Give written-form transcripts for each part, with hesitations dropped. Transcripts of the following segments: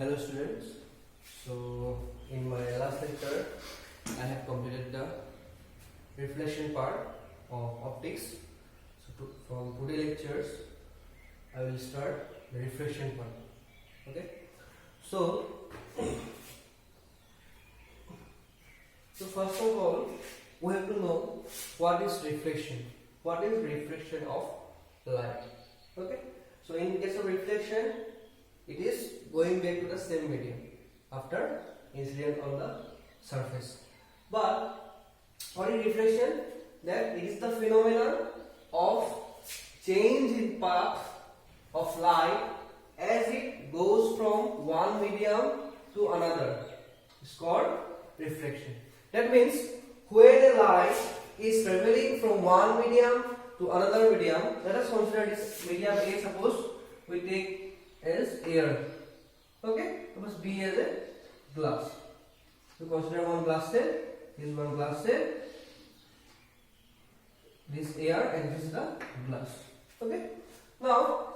Hello students, so in my last lecture I have completed the reflection part of optics. So from today lectures I will start the refraction part. Okay, so first of all we have to know what is reflection. What is reflection of light? Okay, so in case of reflection, it is going back to the same medium after incident on the surface. But what is reflection? That it is the phenomenon of change in path of light as it goes from one medium to another. It's called reflection. That means when a light is traveling from one medium to another medium, let us consider this medium A. Suppose we take as air. Okay, suppose B as a glass. So consider one glass cell. This is one glass cell. This air and this is the glass. Okay. Now,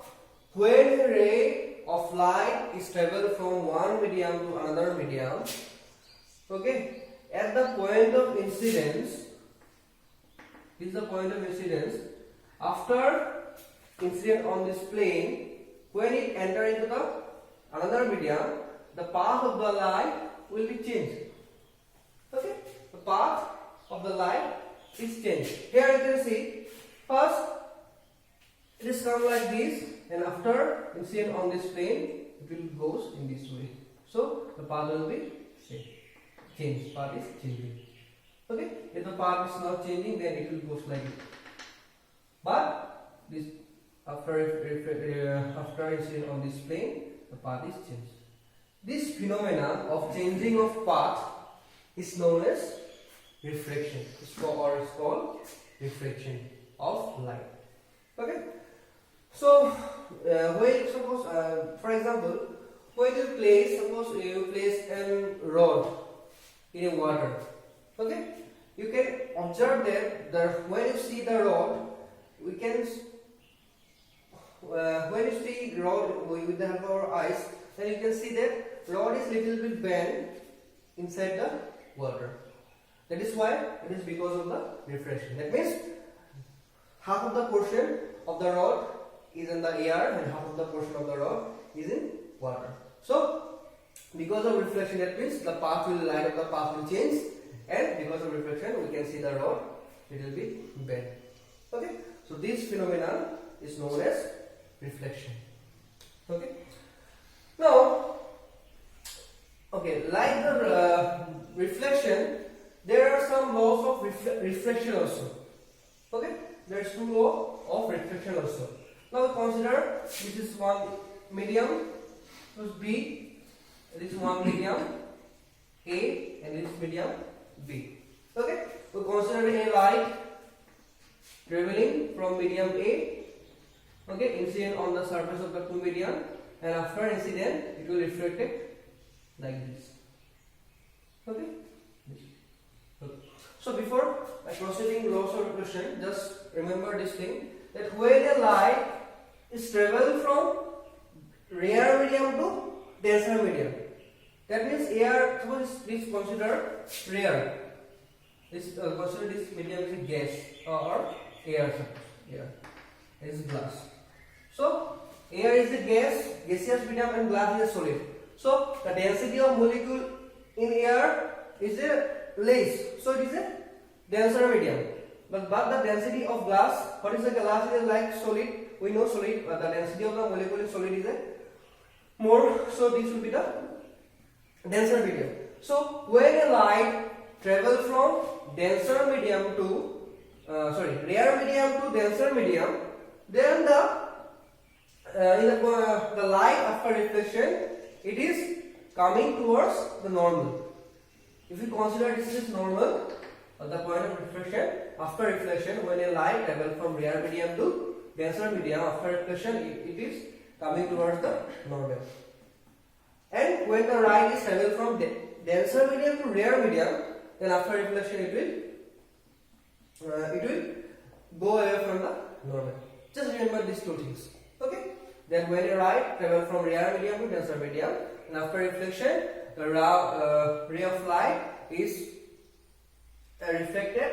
when a ray of light is travel from one medium to another medium, okay, at the point of incidence, this is the point of incidence. After incident on this plane, when it enter into the another medium, the path of the light will be changed. Okay, the path of the light is changed. Here you can see, first it is come like this, and after incident on this plane, it will goes in this way. So the path will be changed. Path is changing. Okay, if the path is not changing, then it will goes like it. But this after incident on this plane, the path is changed. This phenomena of changing of path is known as refraction. It's called refraction of light. Okay. So when suppose, for example, when you place, suppose you place a rod in a water. Okay, you can observe that when you see the rod, we can. When you see rod with the help of our eyes, then you can see that rod is little bit bent inside the water. That is why it is because of the refraction. That means half of the portion of the rod is in the air and half of the portion of the rod is in water. So because of reflection, that means the path will light of the path will change, and because of reflection we can see the rod little bit bent. Okay, so this phenomenon is known as reflection. Okay. Now, okay, like the reflection, there are some laws of refraction also. Okay, there is two laws of refraction also. Now consider this is one medium, this B, this is one medium A, and this medium B. Okay, we consider a light traveling from medium A. Okay, incident on the surface of the two medium, and after incident it will reflect it like this. Okay. So before proceeding laws of reflection, just remember this thing, that when a light is travel from rare medium to denser medium, that means air. Suppose this consider rare. This consider this medium is a gas or air. Air is glass. So air is a gas, gaseous medium, and glass is a solid. So the density of molecule in air is a less. So it is a denser medium. But the density of glass, what is the glass is like solid. We know solid, but the density of the molecule in solid is a more. So this will be the denser medium. So when a light travel from denser medium to rare medium to denser medium, then the light after reflection, it is coming towards the normal. If you consider this is normal, at the point of reflection, after reflection, when a light travels from rare medium to denser medium, after reflection, it is coming towards the normal. And when the light is travel from denser medium to rare medium, then after reflection, it will go away from the normal. Just remember these two things. Okay. Then when you write, travel from rare medium to denser medium, and after reflection, the ray of light is reflected,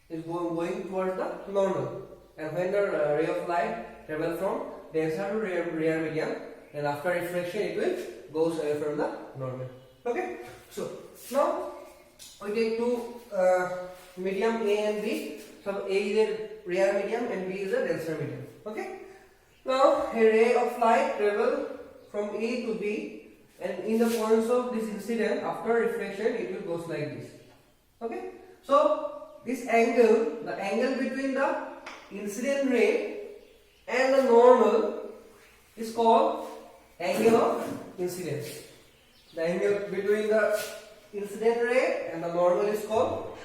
is going towards the normal. And when the ray of light travel from denser to rare medium, and after reflection it will goes away from the normal. Okay. So now we take two medium A and B. So A is a rare medium and B is a denser medium. Okay. Now a ray of light travel from A to B, and in the points of this incident, after reflection it will goes like this. Okay. So this angle, the angle between the incident ray and the normal is called angle of incidence. The angle between the incident ray and the normal is called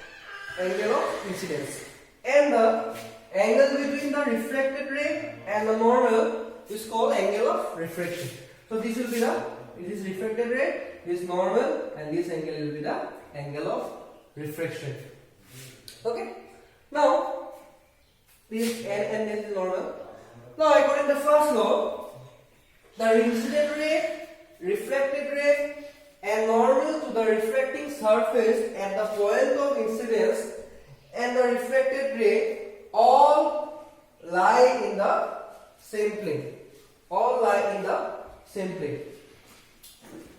angle of incidence. And the angle between the reflected ray and the normal is called angle of refraction. So this will be this reflected ray, this normal, and this angle will be the angle of refraction. Okay. Now this and this is normal. Now according to the first law, the incident ray, reflected ray, and normal to the refracting surface at the point of incidence and the reflected ray all lie in the same plane. All lie in the same plane.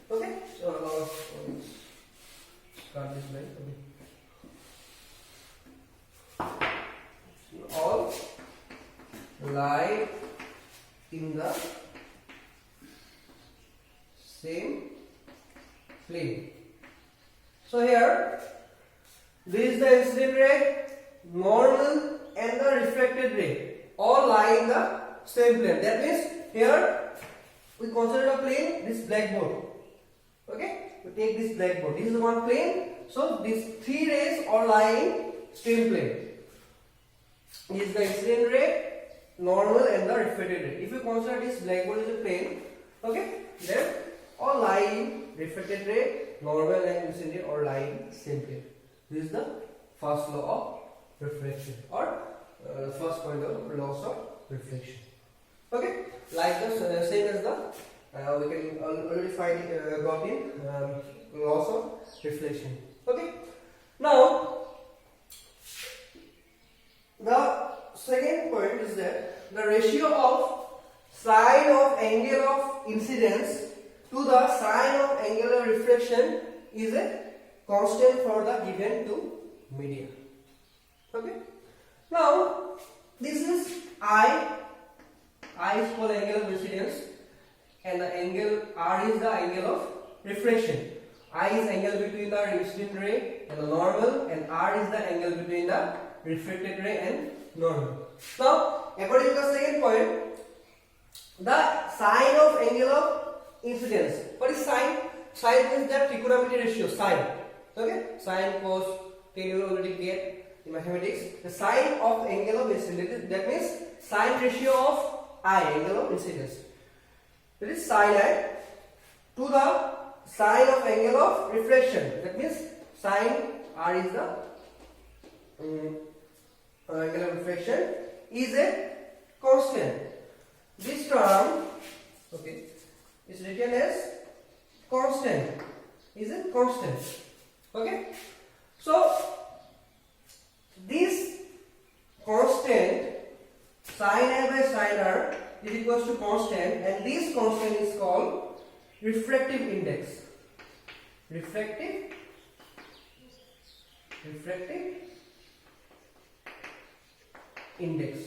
Okay? So now let's start this line. Okay. All lie in the same plane. So here, this is the incident ray, normal, and the reflected ray. All lie in the same plane. That means here we consider a plane, this blackboard. Okay, we take this blackboard. This is one plane. So these three rays all lie in same plane. This is the incident ray, normal, and the reflected ray. If you consider this blackboard is a plane, okay, then all lie in reflected ray, normal, and incident ray all lie in same plane. This is the first law of reflection, or first point of laws of reflection. Okay, like the same as the we can already find got in laws of reflection. Okay, now the second point is that the ratio of sine of angle of incidence to the sine of angular reflection is a constant for the given two media. Okay. Now this is I is called angle of incidence, and the angle R is the angle of refraction. I is angle between the incident ray and the normal, and R is the angle between the reflected ray and normal. Now according to the second point, the sine of angle of incidence. What is sine? Sine means the trigonometry ratio. Sine. Okay. Sine, cos, tan you already get in mathematics. The sine of angle of incidence. That means sine ratio of I, angle of incidence. That is sine I to the sine of angle of reflection. That means sine R is the angle of reflection is a constant. This term, okay, is written as constant. Is a constant. Okay. So this constant sin I by sin R is equals to constant, and this constant is called refractive index. Refractive index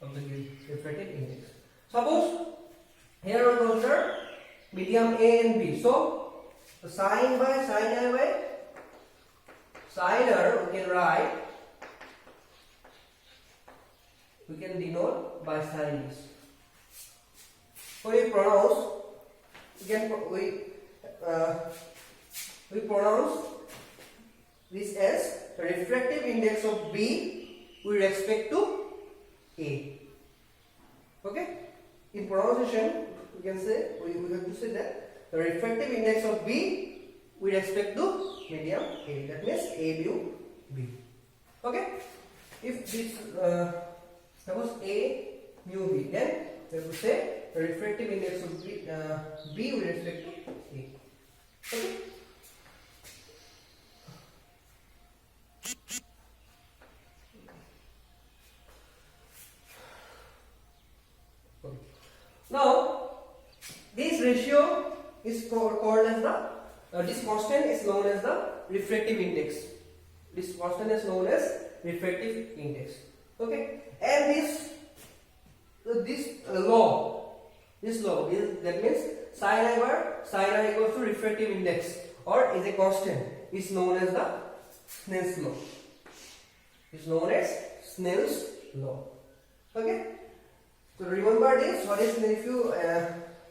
of the refractive index. Suppose here we consider medium A and B. So sin by sin I by sin R we can write, we can denote by sin this. So we pronounce, we pronounce this as the refractive index of B with respect to A. Okay? In pronunciation, we can say, we have to say that the refractive index of B with respect to medium A. That means A mu B. Okay? If this suppose A mu B, then we have to say the refractive index would be B with respect to A. Okay. Now, this ratio is called as the this constant is known as the refractive index. This constant is known as refractive index. Okay, and this law is that means sin I equals to refractive index or is a constant is known as the Snell's law. Is known as Snell's law. Okay. So remember this. What is, if you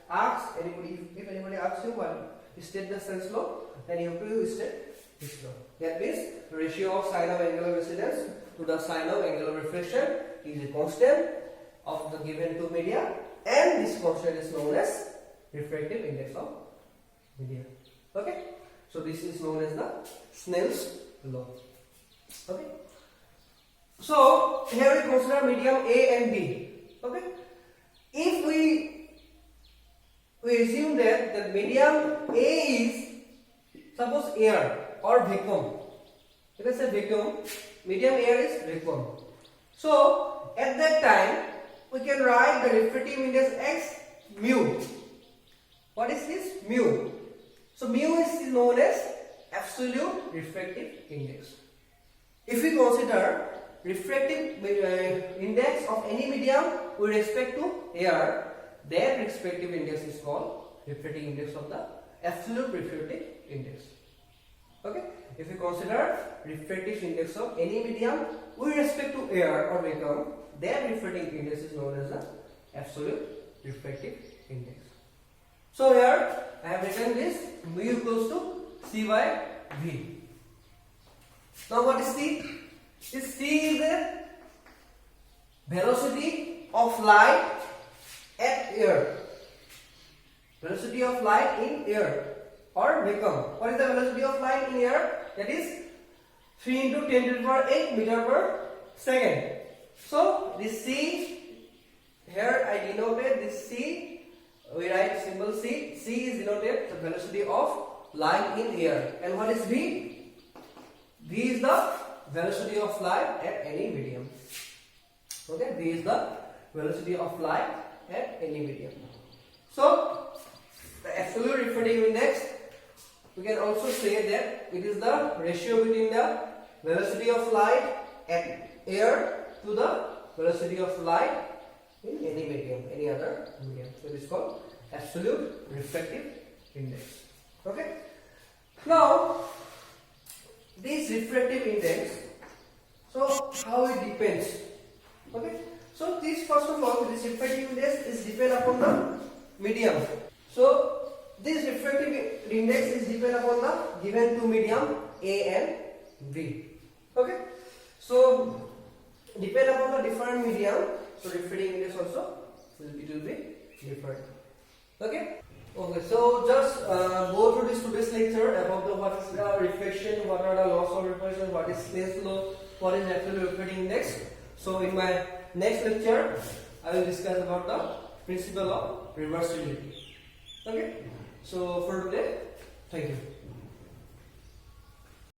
ask anybody, if anybody asks you what state the Snell's law, then you have to state this law. That means the ratio of sine of angular incidence to the sine of angular reflection is a constant of the given two media, and this constant is known as refractive index of media. Okay. So this is known as the Snell's law. Okay. So here we consider medium A and B. Okay. If we assume that the medium A is suppose air or vacuum. Let us say vacuum. Medium air is vacuum. So at that time we can write the refractive index as mu. What is this? Mu. So mu is known as absolute refractive index. If we consider refractive index of any medium with respect to air, their respective index is called refractive index of the absolute refractive index. Okay. If we consider refractive index of any medium with respect to air or vacuum, their refractive index is known as the absolute refractive index. So here I have written this mu equals to C by V. Now what is C? This C is the velocity of light at air. Velocity of light in air or vacuum. What is the velocity of light in air? That is 3 into 10 to the power 8 meter per second. So this C, here I denoted this C, we write symbol C. C is denoted the velocity of light in air. And what is V? V is the velocity of light at any medium. Okay, V is the velocity of light at any medium. So the absolute refractive index, we can also say that it is the ratio between the velocity of light at air to the velocity of light in any medium, any other medium. So it is called absolute refractive index. Okay. Now this refractive index, so how it depends? Okay. So this, first of all, this refractive index is depend upon the medium. So this refractive index is depend upon the given two medium A and B. Okay. So depend upon the different medium, so refractive index also it will be different. Okay. Okay. So just go through this today's lecture about the what is the reflection, what are the laws of reflection, what is Snell's law, what is absolute refractive index. So in my next lecture, I will discuss about the principle of reversibility. Okay. So for today, thank you.